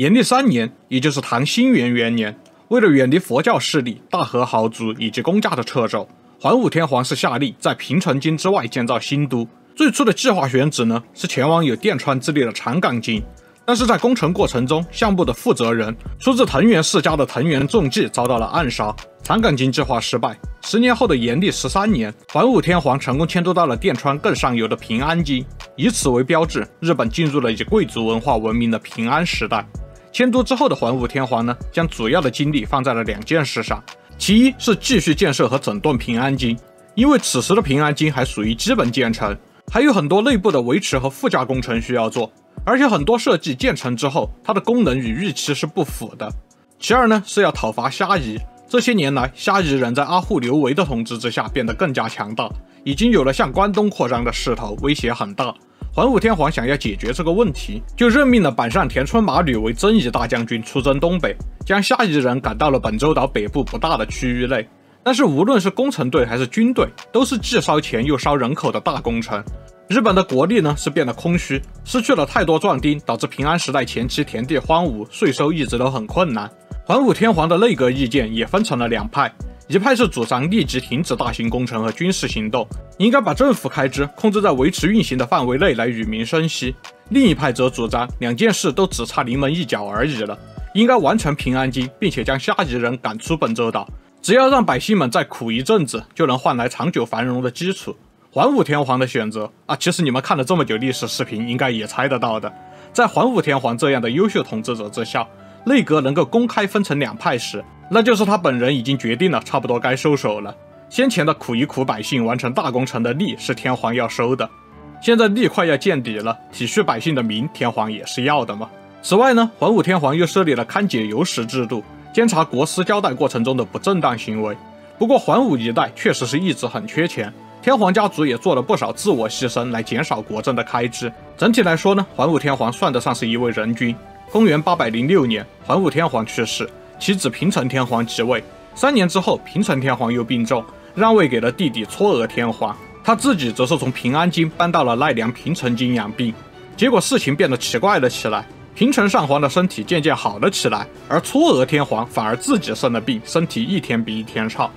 延曆3年，也就是唐興元元年，為了遠離佛教勢力、大和豪族以及公家的掣肘，桓武天皇是下令在平城京之外建造新都。最初的計劃選址呢，是前往有電川之力的长岡京。但是在工程過程中，項目的負責人出自藤原世家的藤原重纪遭到了暗殺，长岡京計劃失敗。10年後的延曆13年，桓武天皇成功遷都到了電川更上游的平安京，以此為標誌，日本進入了以貴族文化聞名的平安時代。遷都之後的桓武天皇呢，將主要的精力放在了2件事上，其一是繼續建設和整頓平安京，因為此時的平安京還屬於基本建成，還有很多內部的維持和附加工程需要做。而且很多設計建成之後，它的功能與預期是不符的。其二呢，是要討伐蝦夷。這些年來，蝦夷人在阿户留維的統治之下變得更加強大，已經有了向關東擴張的勢頭，威脅很大。桓武天皇想要解決這個問題，就任命了坂上田村麻呂為征夷大將軍，出征東北，將蝦夷人趕到了本州島北部不大的區域內。但是無論是工程隊還是軍隊，都是既燒錢又燒人口的大工程。日本的国力呢是變得空虛，失去了太多壯丁，導致平安時代前期田地荒蕪，稅收一直都很困難。桓武天皇的內閣意見也分成了2派，一派是主張立即停止大型工程和軍事行動，應該把政府開支控制在維持運行的範圍內來與民生息；另一派則主張2件事都只差臨門一腳而已了，應該完成平安京，並且將蝦夷人趕出本州島，只要讓百姓們再苦一陣子，就能換來長久繁榮的基礎。桓武天皇的選擇啊，其實你們看了這麼久歷史視頻，應該也猜得到的。在桓武天皇這樣的優秀統治者之下，內閣能夠公開分成2派時，那就是他本人已經決定了，差不多該收手了。先前的苦一苦百姓，完成大工程的利是天皇要收的，現在利快要見底了，體恤百姓的民，天皇也是要的嘛。此外呢，桓武天皇又設立了勘解由使制度，監察國司交代過程中的不正當行為。不過桓武一代確實是一直很缺錢，天皇家族也做了不少自我犧牲來減少國政的開支。整體來說呢，桓武天皇算得上是一位仁君。公元806年，桓武天皇去世，其子平城天皇即位。3年之後，平城天皇又病重，讓位給了弟弟嵯峨天皇，他自己則是從平安京搬到了奈良平城京養病。結果事情變得奇怪了起來，平城上皇的身體漸漸好了起來，而嵯峨天皇反而自己生了病，身體一天比一天差。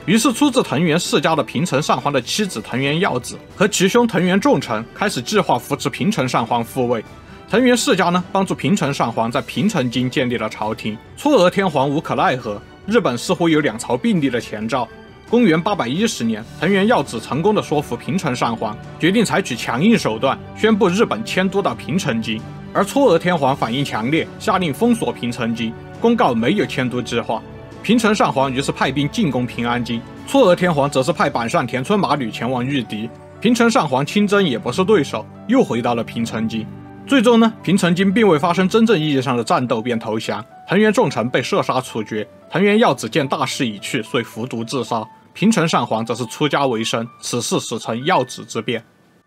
於是出自藤原世家的平城上皇的妻子藤原耀子和其兄藤原重臣開始計劃扶持平城上皇復位。藤原世家呢，幫助平城上皇在平城京建立了朝廷。嵯峨天皇無可奈何，日本似乎有2朝並立的前兆。公元810年，藤原耀子成功的說服平城上皇，決定採取強硬手段，宣布日本遷都到平城京。而嵯峨天皇反應強烈，下令封鎖平城京，公告沒有遷都計劃。平城上皇於是派兵進攻平安京，嵯峨天皇則是派坂上田村麻呂前往御敵。平城上皇親征也不是對手，又回到了平城京。最終呢，平城京並未發生真正意義上的戰鬥便投降，藤原重臣被射殺處決，藤原耀子見大勢已去，遂服毒自殺。平城上皇則是出家為僧，此事史稱耀子之變。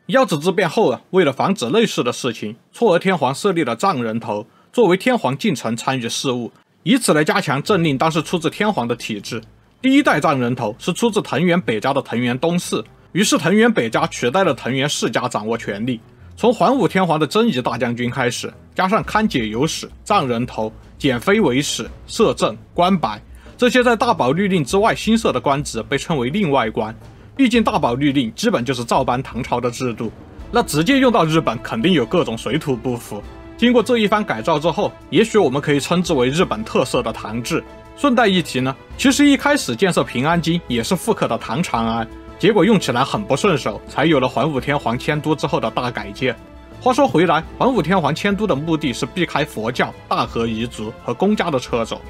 耀子之變後啊，為了防止類似的事情，嵯峨天皇設立了藏人頭，作為天皇近臣參與事務，以此來加強政令當時出自天皇的體制。第1代藏人頭是出自藤原北家的藤原冬嗣，於是藤原北家取代了藤原世家掌握權力。從桓武天皇的征夷大將軍開始，加上勘解由使、藏人頭、減非為使、攝政、關白，這些在大寶律令之外新設的官職被稱為令外官。畢竟大寶律令基本就是照搬唐朝的制度，那直接用到日本肯定有各種水土不服。經過這一番改造之後，也許我們可以稱之為日本特色的唐制。順帶一提呢，其實一開始建設平安京也是復刻的唐長安，結果用起來很不順手，才有了桓武天皇遷都之後的大改建。話說回來，桓武天皇遷都的目的是避開佛教、大和彝族和公家的掣肘。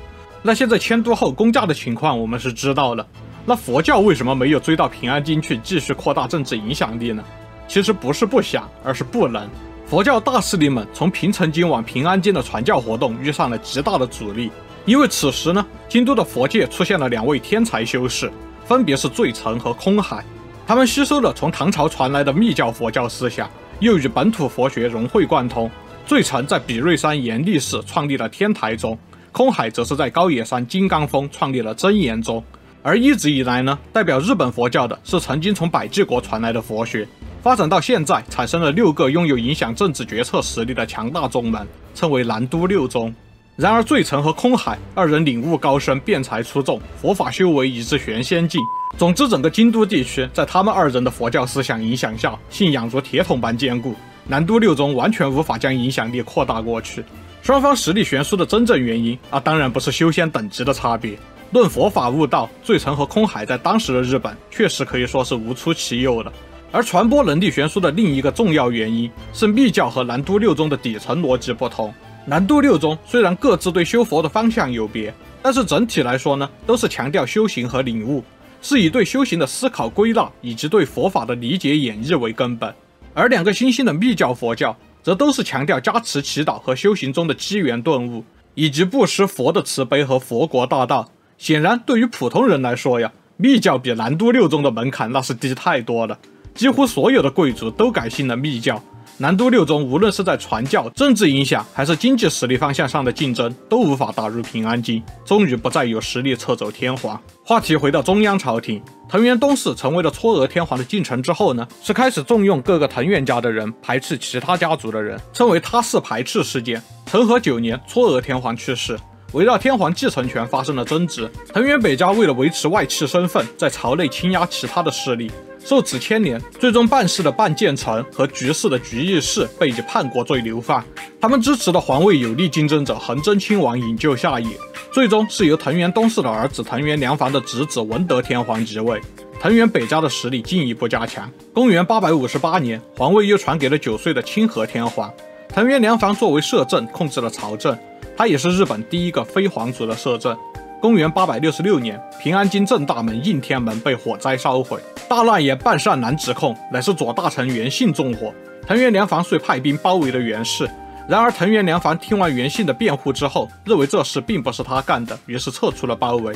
那現在遷都後公家的情況我們是知道了，那佛教為什麼沒有追到平安京去繼續擴大政治影響力呢？其實不是不想，而是不能。佛教大勢力們從平城京往平安京的傳教活動遇上了極大的阻力，因為此時呢，京都的佛界出現了2位天才修士，分別是罪澄和空海。他們吸收了從唐朝傳來的密教佛教思想，又與本土佛學融會貫通。罪澄在比叡山延曆寺創立了天台宗，空海則是在高野山金剛峰創立了真言宗。而一直以來呢，代表日本佛教的是曾经从百濟國傳来的佛学，发展到现在，產生了6個擁有影響政治決策實力的強大宗門，稱為南都六宗。然而罪臣和空海二人領悟高深，辯才出眾，佛法修為以至玄仙境。總之，整個京都地區在他們二人的佛教思想影響下，信仰如鐵桶般堅固。南都六宗完全無法將影響力擴大過去。雙方實力懸殊的真正原因當然不是修仙等級的差別。論佛法悟道，罪臣和空海在當時的日本確實可以說是無出其右的。而傳播能力懸殊的另一個重要原因是密教和南都六宗的底層邏輯不同。南都六宗雖然各自對修佛的方向有別，但是整體來說呢，都是強調修行和領悟，是以對修行的思考歸納以及對佛法的理解演繹為根本。而兩個新興的密教佛教則都是強調加持祈禱和修行中的機緣頓悟，以及不失佛的慈悲和佛國大道。顯然對於普通人來說呀，密教比南都六宗的門檻那是低太多了，幾乎所有的貴族都改信了密教。南都六宗無論是在傳教、政治影響還是經濟實力方向上的競爭，都無法打入平安京，終於不再有實力撤走天皇。話題回到中央朝廷，藤原冬氏成為了嵯峨天皇的近臣之後呢，是開始重用各個藤原家的人，排斥其他家族的人，稱為他氏排斥事件。成和9年，嵯峨天皇去世，圍繞天皇繼承權發生了爭執。藤原北家為了維持外戚身份，在朝內傾壓其他的勢力，受此牽連，最終半氏的半建成和菊氏的菊義氏被以叛國罪流放。他們支持的皇位有力競爭者恒真親王引咎下野，最終是由藤原冬氏的兒子藤原良房的侄子文德天皇即位。藤原北家的實力進一步加強。公元858年，皇位又傳給了9歲的清和天皇。藤原良房作為攝政控制了朝政，他也是日本第一個非皇族的摄政。公元866年，平安京正大門应天門被火災燒毀，大亂言半善男指控乃是左大臣源信縱火。藤原良房遂派兵包圍了源氏，然而藤原良房聽完源信的辯護之後，認為這事並不是他幹的，於是撤出了包圍。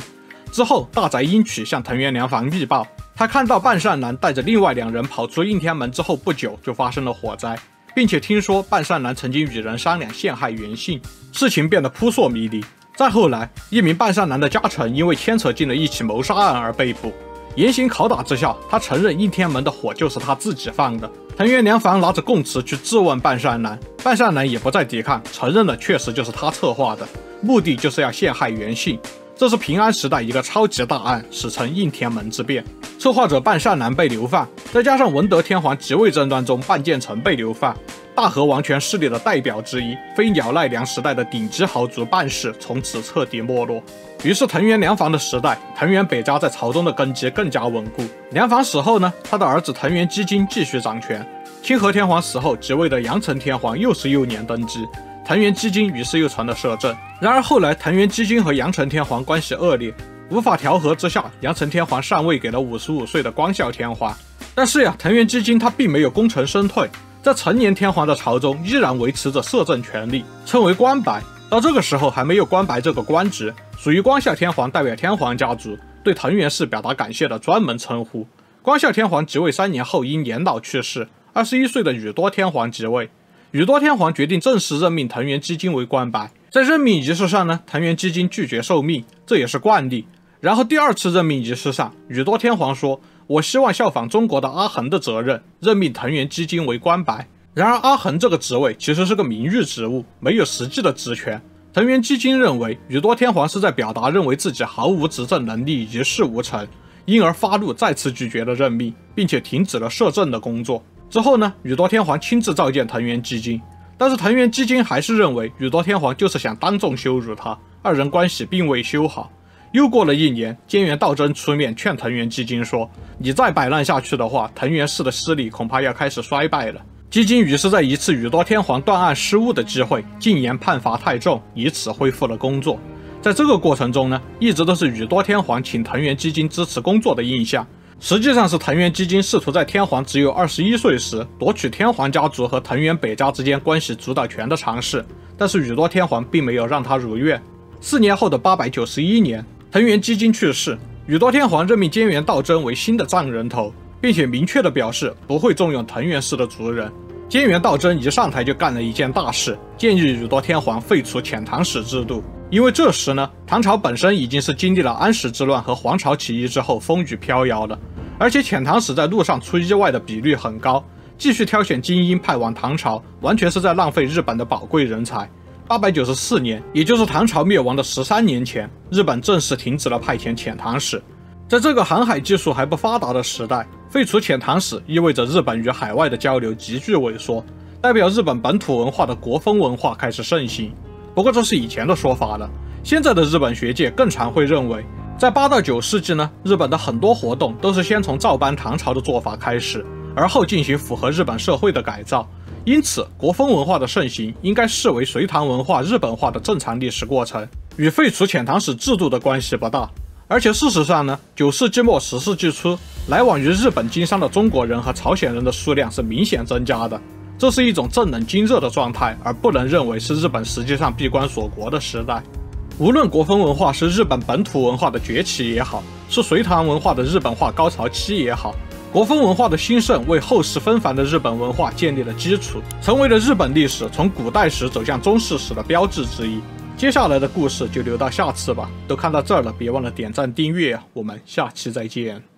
之後，大宅英曲向藤原良房密報，他看到半善男帶着另外2人跑出应天門之後不久就發生了火災，並且聽說半善男曾經與人商量陷害源信，事情變得撲朔迷離。再後來，一名半善男的家臣因為牽扯進了一起謀殺案而被捕。嚴刑拷打之下，他承認应天門的火就是他自己放的。藤原良房拿着供詞去質問半善男，半善男也不再抵抗，承認了確實就是他策劃的，目的就是要陷害源信。這是平安時代一個超級大案，史稱應天門之變。策劃者半善男被流放，再加上文德天皇即位爭端中半建成被流放，大和王權勢力的代表之一，非鸟奈良時代的頂級豪族半氏從此徹底沒落。於是藤原良房的時代，藤原北家在朝中的根基更加穩固。良房死後呢，他的兒子藤原基金繼續掌權。清和天皇死後即位的陽成天皇又是幼年登基，藤原基金於是又成了攝政。然而後來藤原基金和陽成天皇關係惡劣，無法調和之下，陽成天皇禪位給了55歲的光孝天皇。但是呀，藤原基金他並沒有功成身退，在成年天皇的朝中依然維持着攝政權力，稱為關白。到這個時候還沒有關白這個官職，屬於光孝天皇代表天皇家族對藤原氏表達感謝的專門稱呼。光孝天皇即位3年後因年老去世，21歲的宇多天皇即位。宇多天皇決定正式任命藤原基金為關白。在任命儀式上呢，藤原基金拒絕受命，這也是慣例。然後第2次任命儀式上，宇多天皇說：“我希望效仿中國的阿衡的責任，任命藤原基金為關白。”然而阿衡這個職位其實是個名譽職務，沒有實際的職權。藤原基金認為宇多天皇是在表達認為自己毫無執政能力，一事無成，因而發怒，再次拒絕了任命，並且停止了攝政的工作。之後呢，宇多天皇親自召見藤原基金，但是藤原基金還是認為宇多天皇就是想當眾羞辱他，二人關係並未修好。又過了1年，菅原道真出面勸藤原基金說：“你再擺爛下去的話，藤原氏的勢力恐怕要開始衰敗了。”基金於是在一次宇多天皇斷案失誤的機會，進言判罰太重，以此恢復了工作。在這個過程中呢，一直都是宇多天皇請藤原基金支持工作的印象。實際上是藤原基金試圖在天皇只有21歲時奪取天皇家族和藤原北家之間關係主導權的嘗試，但是宇多天皇並沒有讓他如願。4年後的891年，藤原基金去世，宇多天皇任命菅原道真為新的藏人頭，並且明確地表示不會重用藤原氏的族人。菅原道真一上台就幹了一件大事，建議宇多天皇廢除遣唐使制度。因為這時呢，唐朝本身已經是經歷了安史之亂和黃巢起義之後風雨飄搖了，而且遣唐使在路上出意外的比率很高，繼續挑選精英派往唐朝，完全是在浪費日本的寶貴人才。894年，也就是唐朝灭亡的13年前，日本正式停止了派遣遣唐使。在这個航海技術還不發達的時代，廢除遣唐使意味着日本與海外的交流急劇萎縮，代表日本本土文化的國風文化開始盛行。不過這是以前的說法了，現在的日本學界更常會認為，在8到9世紀呢，日本的很多活動都是先從照搬唐朝的做法開始，而後進行符合日本社會的改造。因此，國風文化的盛行應該視為隋唐文化日本化的正常歷史過程，與廢除遣唐使制度的關係不大。而且事實上呢，9世紀末10世紀初，來往於日本經商的中國人和朝鮮人的數量是明顯增加的，這是一種正冷經熱的狀態，而不能認為是日本實際上閉關鎖國的時代。無論國風文化是日本本土文化的崛起也好，是隋唐文化的日本化高潮期也好，國風文化的興盛為後世紛繁的日本文化建立了基礎，成為了日本歷史從古代史走向中世史的標誌之一。接下來的故事就留到下次吧。都看到這兒了，別忘了點讚訂閱啊，我們下期再見。